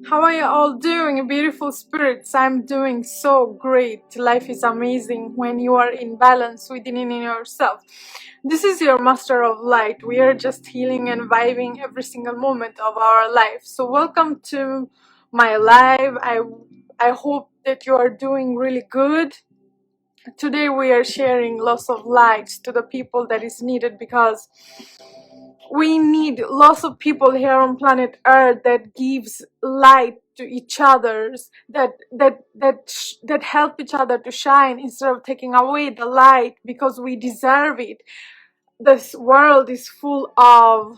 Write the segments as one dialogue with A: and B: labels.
A: How are you all doing, beautiful spirits? I'm doing so great. Life is amazing when you are in balance within in yourself. This is your Master of Light. We are just healing and vibing every single moment of our life. So welcome to my live. I hope that you are doing really good. Today we are sharing lots of light to the people that is needed, because we need lots of people here on planet Earth that gives light to each others, that help each other to shine instead of taking away the light, because we deserve it. This world is full of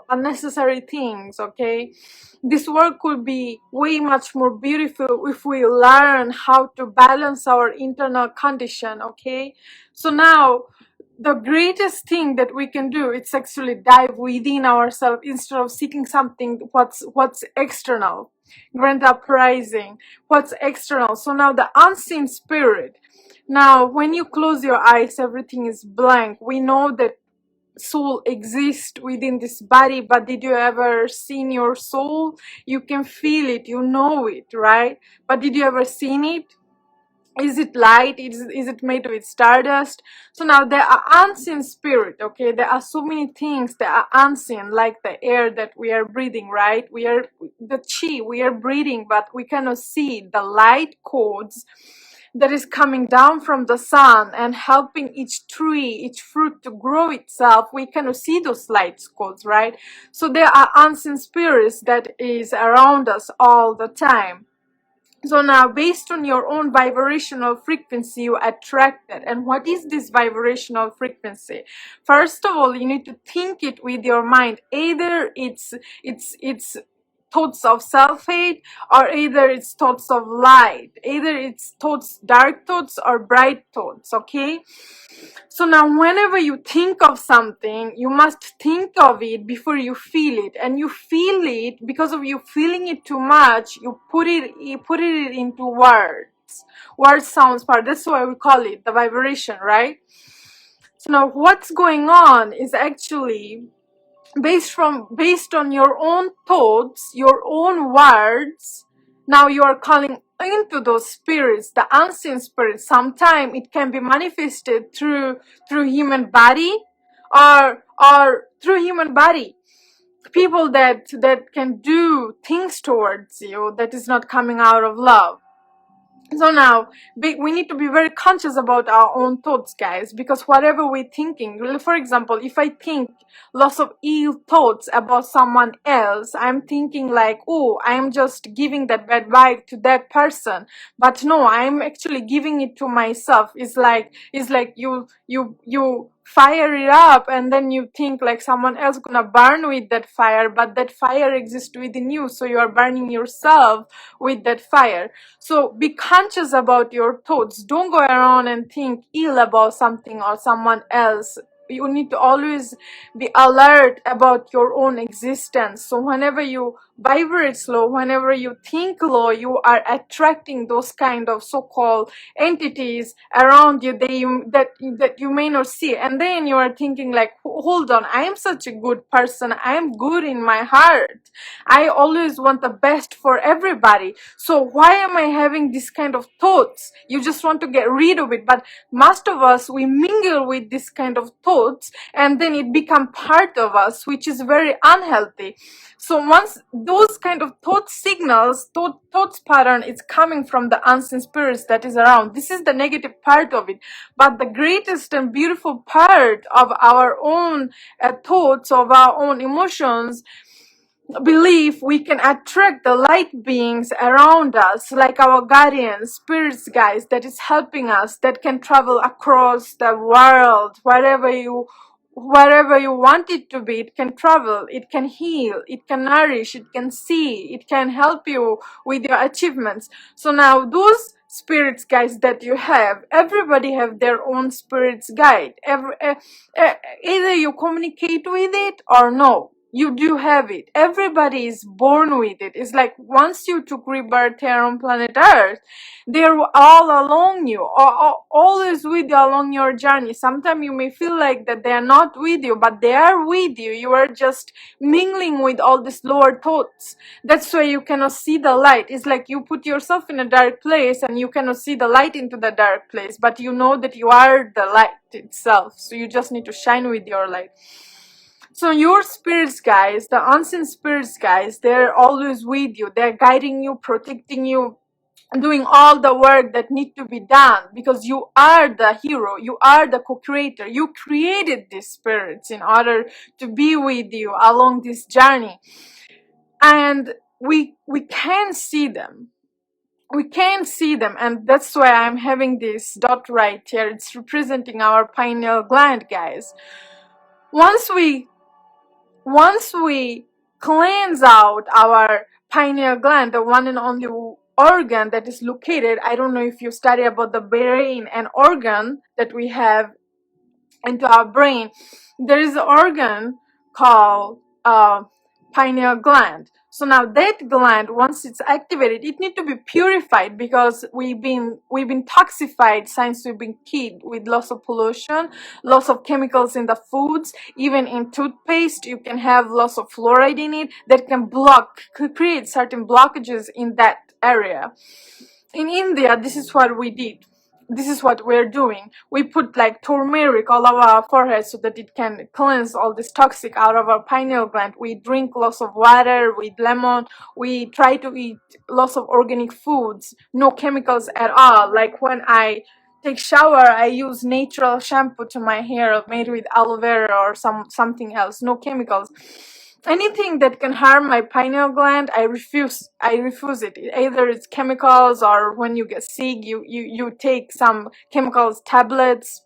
A: unnecessary things. Okay, this world could be way much more beautiful if we learn how to balance our internal condition. Okay, so now the greatest thing that we can do is actually dive within ourselves instead of seeking something what's external. Grand uprising, what's external. So now the unseen spirit. Now when you close your eyes, everything is blank. We know that soul exists within this body, but did you ever seen your soul? You can feel it, you know it, right? But did you ever seen it? Is it light? Is it made with stardust? So now there are unseen spirit. Okay, there are so many things that are unseen, like the air that we are breathing, right? We are the chi we are breathing, but we cannot see the light codes that is coming down from the sun and helping each tree, each fruit to grow itself. We cannot see those light codes, right? So there are unseen spirits that is around us all the time. So now, based on your own vibrational frequency, you attract it. And what is this vibrational frequency? First of all, you need to think it with your mind. Either it's thoughts of self-hate, or either it's thoughts of light. Either it's thoughts, dark thoughts or bright thoughts. Okay. So now whenever you think of something, you must think of it before you feel it. And you feel it because of you feeling it too much, you put it into words. Word sounds part. That's why we call it the vibration, right? So now what's going on is actually based on your own thoughts, your own words. Now you are calling into those spirits, the unseen spirits. Sometimes it can be manifested through human body, or through human body. People that can do things towards you that is not coming out of love. So now we need to be very conscious about our own thoughts, guys, because whatever we're thinking, for example, if I think lots of ill thoughts about someone else, I'm thinking like, oh, I'm just giving that bad vibe to that person, but no, I'm actually giving it to myself. It's like you fire it up, and then you think like someone else gonna burn with that fire, but that fire exists within you, so you are burning yourself with that fire. So be conscious about your thoughts. Don't go around and think ill about something or someone else. You need to always be alert about your own existence. So whenever you vibrate low, whenever you think low, you are attracting those kind of so-called entities around you that you may not see. And then you are thinking like, hold on, I am such a good person. I am good in my heart. I always want the best for everybody. So why am I having this kind of thoughts? You just want to get rid of it. But most of us, we mingle with this kind of thoughts, and then it become part of us, which is very unhealthy. So once those kind of thought signals, thoughts pattern is coming from the unseen spirits that is around. This is the negative part of it. But the greatest and beautiful part of our own thoughts, of our own emotions, believe we can attract the light beings around us, like our guardians, spirits, guys, that is helping us, that can travel across the world, wherever you want it to be. It can travel, it can heal, it can nourish, it can see, it can help you with your achievements. So now those spirits, guys, that you have, everybody have their own spirits guide. Either you communicate with it or no. You do have it. Everybody is born with it. It's like once you took rebirth here on planet Earth, they're all along you, always with you along your journey. Sometimes you may feel like that they are not with you, but they are with you. You are just mingling with all these lower thoughts. That's why you cannot see the light. It's like you put yourself in a dark place and you cannot see the light into the dark place, but you know that you are the light itself. So you just need to shine with your light. So your spirits, guys, the unseen spirits, guys, they're always with you. They're guiding you, protecting you, doing all the work that need to be done, because you are the hero, you are the co-creator. You created these spirits in order to be with you along this journey. And we can see them. We can see them, and that's why I'm having this dot right here. It's representing our pineal gland, guys. Once we cleanse out our pineal gland, the one and only organ that is located, I don't know if you study about the brain and organ that we have into our brain. There is an organ called pineal gland. So now that gland, once it's activated, it needs to be purified, because we've been toxified since we've been kid, with lots of pollution, lots of chemicals in the foods. Even in toothpaste, you can have lots of fluoride in it that can create certain blockages in that area. In India, this is what we did. This is what we're doing. We put like turmeric all over our forehead so that it can cleanse all this toxic out of our pineal gland. We drink lots of water with lemon. We try to eat lots of organic foods, no chemicals at all. Like when I take shower, I use natural shampoo to my hair made with aloe vera or something else, no chemicals. Anything that can harm my pineal gland, I refuse it. Either it's chemicals, or when you get sick, you take some chemicals tablets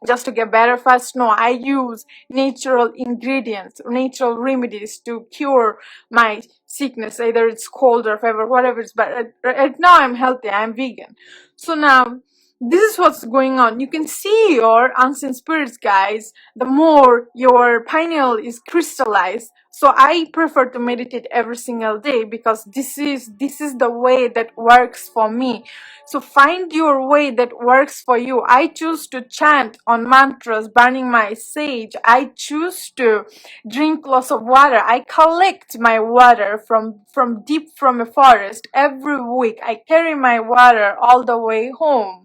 A: just to get better fast. No, I use natural ingredients, natural remedies to cure my sickness, either it's cold or fever, whatever it's. But right now I'm healthy, I'm vegan. So now this is what's going on. You can see your unseen spirits, guys, the more your pineal is crystallized. So I prefer to meditate every single day, because this is the way that works for me. So find your way that works for you. I choose to chant on mantras, burning my sage. I choose to drink lots of water. I collect my water from deep from a forest every week. I carry my water all the way home.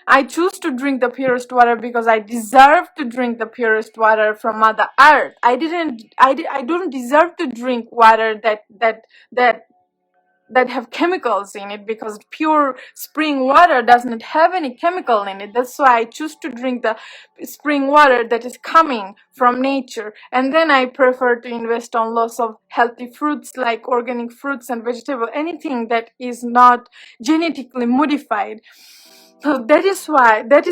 A: I choose to drink the purest water because I deserve to drink the purest water from Mother Earth. I don't deserve to drink water that have chemicals in it, because pure spring water doesn't have any chemical in it. That's why I choose to drink the spring water that is coming from nature. And then I prefer to invest on lots of healthy fruits, like organic fruits and vegetables, anything that is not genetically modified. So that is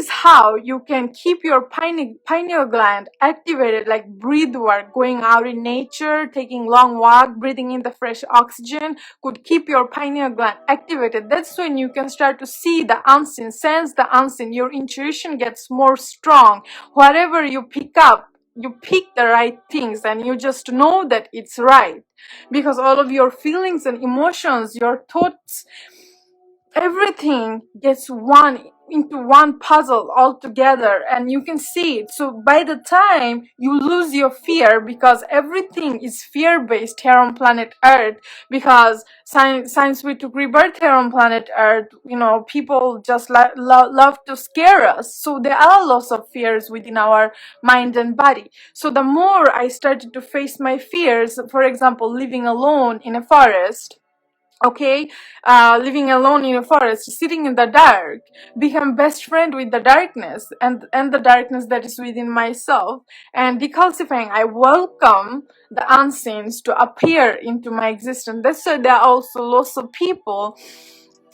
A: how you can keep your pineal gland activated, like breathe work, going out in nature, taking long walk, breathing in the fresh oxygen could keep your pineal gland activated. That's when you can start to see the unseen, sense the unseen. Your intuition gets more strong. Whatever you pick up, you pick the right things, and you just know that it's right, because all of your feelings and emotions, your thoughts, everything gets into one puzzle all together, and you can see it. So by the time you lose your fear, because everything is fear-based here on planet Earth, because since we took rebirth here on planet Earth, people just love to scare us. So there are lots of fears within our mind and body. So the more I started to face my fears, for example, living alone in a forest, living alone in a forest, sitting in the dark, become best friend with the darkness and the darkness that is within myself, and decalcifying, I welcome the unseens to appear into my existence. That's why there are also lots of people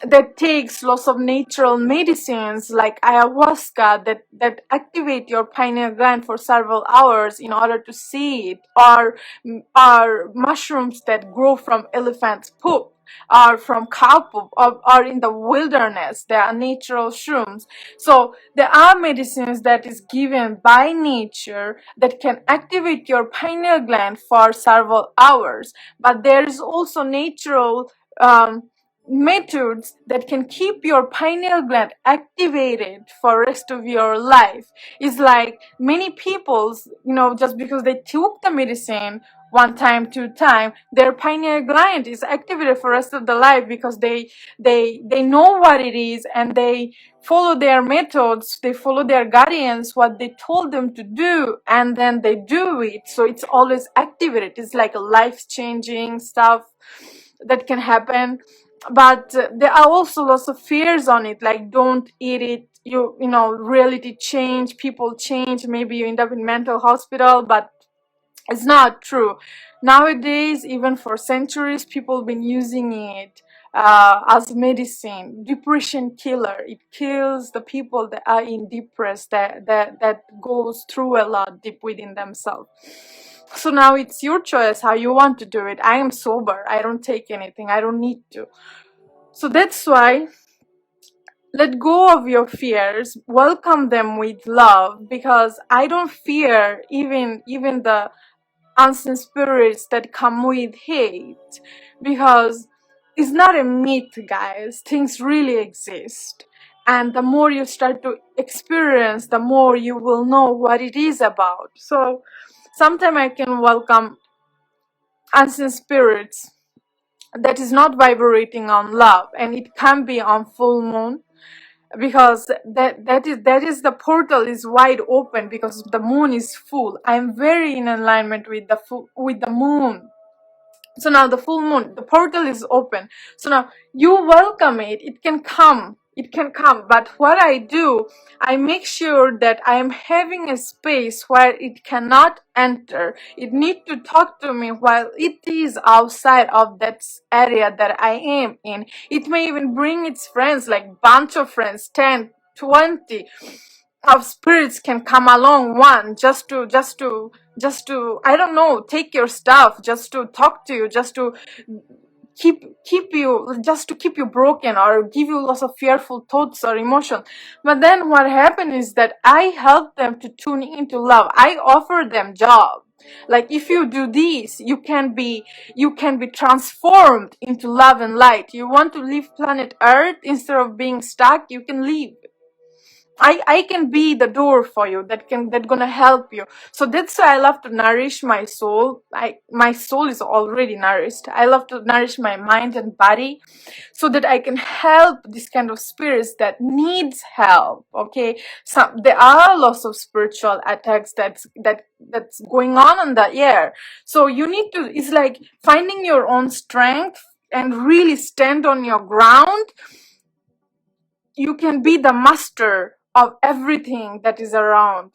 A: that takes lots of natural medicines like ayahuasca that activate your pineal gland for several hours in order to see it, or mushrooms that grow from elephant's poop. or from Kapu, or in the wilderness. There are natural shrooms. So there are medicines that is given by nature that can activate your pineal gland for several hours. But there is also natural methods that can keep your pineal gland activated for rest of your life. It's like many people's, just because they took the medicine one time, two time, their pineal gland is activated for rest of the life because they know what it is, and they follow their methods, they follow their guardians, what they told them to do, and then they do it. So it's always activated. It's like a life-changing stuff that can happen. But there are also lots of fears on it, like don't eat it, reality change, people change, maybe you end up in mental hospital. But it's not true. Nowadays, even for centuries, people have been using it as medicine. Depression killer. It kills the people that are in depressed, that goes through a lot deep within themselves. So now it's your choice how you want to do it. I am sober. I don't take anything. I don't need to. So that's why let go of your fears, welcome them with love, because I don't fear even the unseen spirits that come with hate, because it's not a myth, guys. Things really exist, and the more you start to experience, the more you will know what it is about. So sometimes I can welcome unseen spirits that is not vibrating on love, and it can be on full moon, because that is the portal is wide open because the moon is full. I'm very in alignment with the moon. So now the full moon, the portal is open. So now you welcome it. It can come. But what I do, I make sure that I am having a space where it cannot enter. It needs to talk to me while it is outside of that area that I am in. It may even bring its friends, like bunch of friends, 10, 20 of spirits can come along, one just to I don't know, take your stuff, just to talk to you, just to keep you broken, or give you lots of fearful thoughts or emotion. But then what happened is that I help them to tune into love. I offer them job, like if you do this, you can be transformed into love and light. You want to leave planet Earth instead of being stuck, you can leave. I can be the door for you that gonna help you. So that's why I love to nourish my soul. My soul is already nourished. I love to nourish my mind and body so that I can help this kind of spirits that needs help. Okay, so there are lots of spiritual attacks that's going on in the air. So you need to, it's like finding your own strength and really stand on your ground. You can be the master of everything that is around.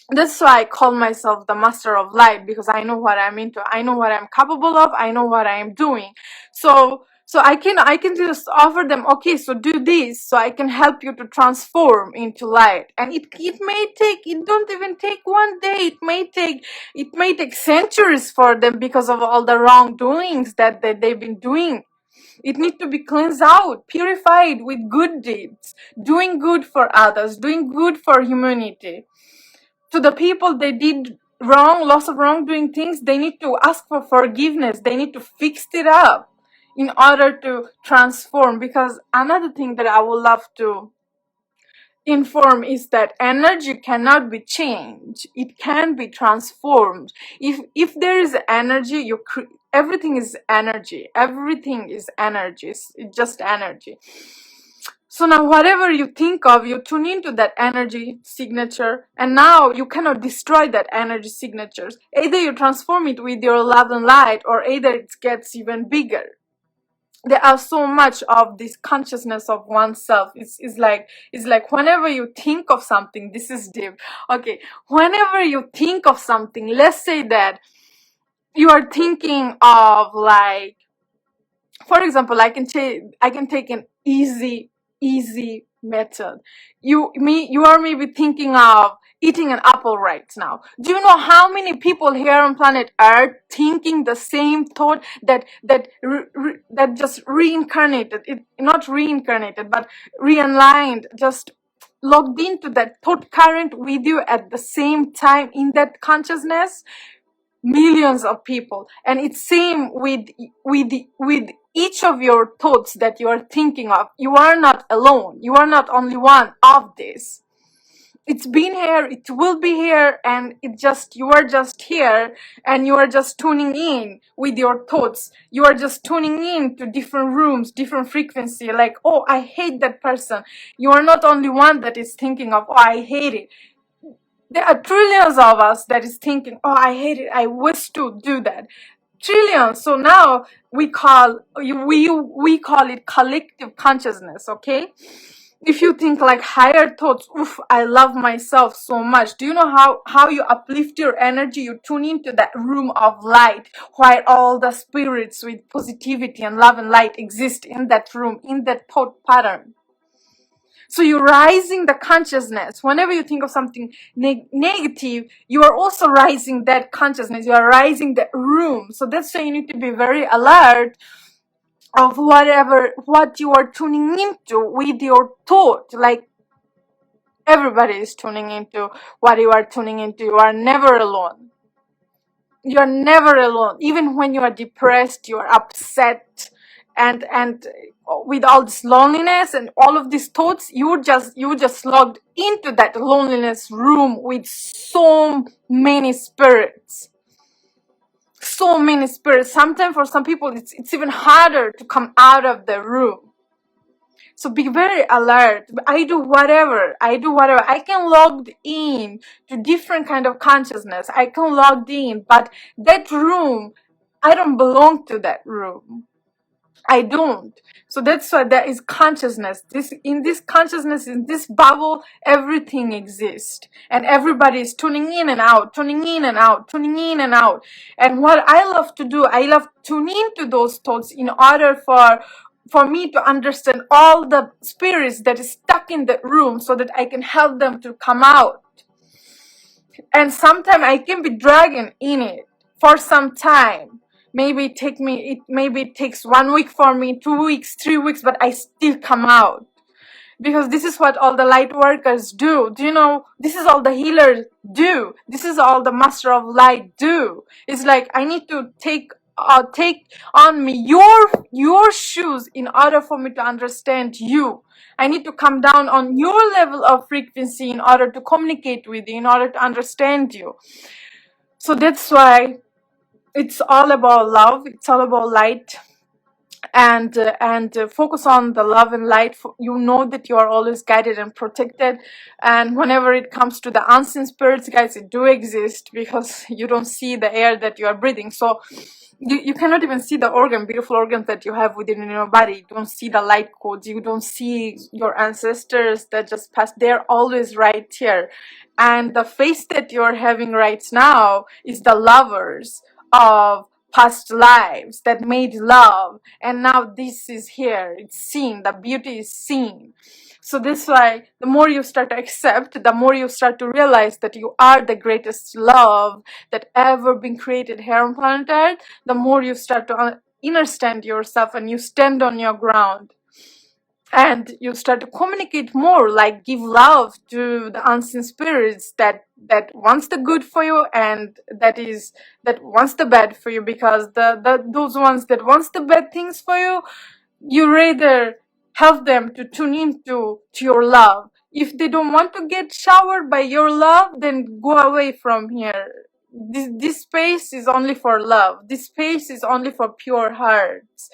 A: That's why I call myself the master of light, because I know what I'm into. I know what I'm capable of. I know what I am doing. So I can just offer them, okay, so do this, so I can help you to transform into light. And it don't even take one day. It may take centuries for them because of all the wrongdoings that they've been doing. It needs to be cleansed out, purified with good deeds, doing good for others, doing good for humanity. To the people they did wrong, lots of wrongdoing things, they need to ask for forgiveness. They need to fix it up in order to transform. Because another thing that I would love to inform is that energy cannot be changed. It can be transformed. If there is energy, everything is energy. Everything is energy. It's just energy. So now whatever you think of, you tune into that energy signature, and now you cannot destroy that energy signatures. Either you transform it with your love and light, or either it gets even bigger. There are so much of this consciousness of oneself. It's like whenever you think of something, this is deep. Okay, whenever you think of something, let's say that you are thinking of, like, for example, I can take an easy method. You are maybe thinking of eating an apple right now. Do you know how many people here on planet Earth thinking the same thought that just reincarnated, not reincarnated, but realigned, just logged into that thought current with you at the same time in that consciousness? Millions of people. And it's same with each of your thoughts that you are thinking of. You are not alone. You are not only one of this. It's been here, it will be here, and you are just here, and you are just tuning in with your thoughts. You are just tuning in to different rooms, different frequency, like, oh, I hate that person. You are not only one that is thinking of, oh, I hate it. There are trillions of us that is thinking, oh, I hate it, I wish to do that. Trillions. So now we call it collective consciousness, okay? If you think like higher thoughts, oof, I love myself so much. Do you know how you uplift your energy? You tune into that room of light where all the spirits with positivity and love and light exist in that room, in that thought pattern. So you're rising the consciousness. Whenever you think of something negative, you are also rising that consciousness. You are rising the room. So that's why you need to be very alert of what you are tuning into with your thought. Like, everybody is tuning into what you are tuning into. You are never alone. You are never alone. Even when you are depressed, you are upset, and with all this loneliness and all of these thoughts, you just logged into that loneliness room with so many spirits. So many spirits. Sometimes for some people it's even harder to come out of the room. So be very alert. I do whatever. I can log in to different kind of consciousness. I can log in, but that room, I don't belong to that room. I don't. So that's why there is consciousness. In this consciousness, in this bubble, everything exists. And everybody is tuning in and out, tuning in and out, tuning in and out. And what I love to do, I love tuning into those thoughts in order for me to understand all the spirits that is stuck in the room so that I can help them to come out. And sometimes I can be dragging in it for some time. Maybe it takes 1 week for me, 2 weeks, 3 weeks, but I still come out. Because this is what all the light workers do. Do you know, this is all the healers do. This is all the master of light do. It's like, I need to take on me your shoes in order for me to understand you. I need to come down on your level of frequency in order to communicate with you, in order to understand you. So that's why it's all about love. It's all about light, and focus on the love and light. You know that you are always guided and protected. And whenever it comes to the unseen spirits, guys, it do exist, because you don't see the air that you are breathing. So you cannot even see the beautiful organs that you have within your body. You don't see the light codes. You don't see your ancestors that just passed. They're always right here. And the face that you're having right now is the lovers of past lives that made love, and now this is here. It's seen. The beauty is seen. So that's why the more you start to accept, the more you start to realize that you are the greatest love that ever been created here on planet Earth, the more you start to understand yourself, and you stand on your ground. And you start to communicate more, like give love to the unseen spirits that wants the good for you, and that wants the bad for you. Because those ones that wants the bad things for you, you rather help them to tune into your love. If they don't want to get showered by your love, then go away from here. This space is only for love. This space is only for pure hearts,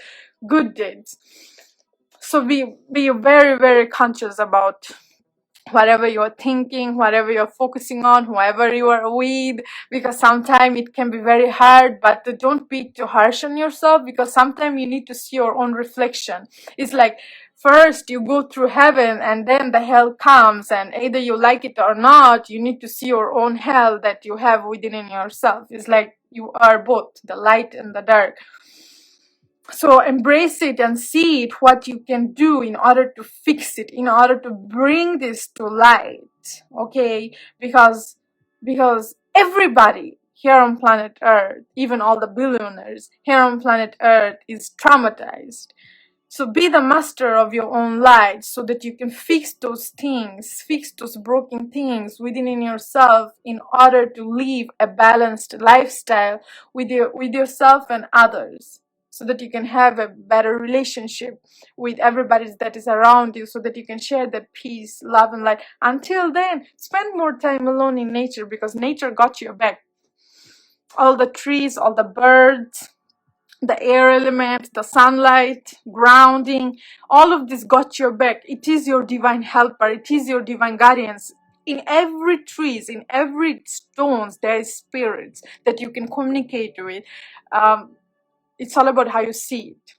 A: good deeds. So be very, very conscious about whatever you're thinking, whatever you're focusing on, whoever you are with, because sometimes it can be very hard. But don't be too harsh on yourself, because sometimes you need to see your own reflection. It's like, first you go through heaven, and then the hell comes, and either you like it or not, you need to see your own hell that you have within yourself. It's like you are both the light and the dark. So embrace it and see it, what you can do in order to fix it, in order to bring this to light. Okay, because everybody here on planet Earth, even all the billionaires here on planet Earth, is traumatized. So be the master of your own light so that you can fix those things, fix those broken things within in yourself in order to live a balanced lifestyle with yourself and others, so that you can have a better relationship with everybody that is around you, so that you can share that peace, love, and light. Until then, spend more time alone in nature, because nature got your back. All the trees, all the birds, the air element, the sunlight, grounding, all of this got your back. It is your divine helper. It is your divine guardians. In every trees, in every stones, there is spirits that you can communicate with. It's all about how you see it,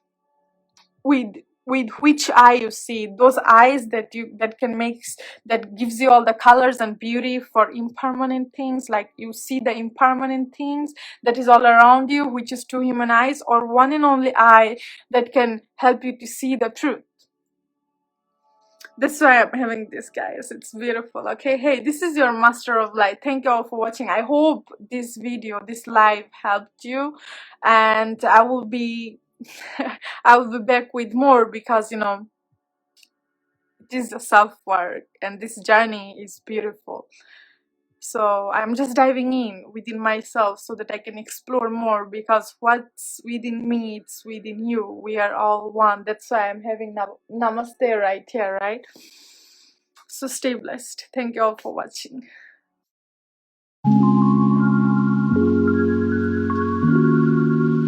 A: with which eye you see it. Those eyes that can make, that gives you all the colors and beauty for impermanent things, like you see the impermanent things that is all around you, which is two human eyes, or one and only eye that can help you to see the truth. That's why I'm having this, guys. It's beautiful. Okay, hey, this is your master of light. Thank you all for watching. I hope this video, this live, helped you, and I will be I will be back with more, because it is a self-work and this journey is beautiful. So I'm just diving in within myself so that I can explore more, because what's within me, it's within you. We are all one. That's why I'm having namaste right here, right? So stay blessed. Thank you all for watching.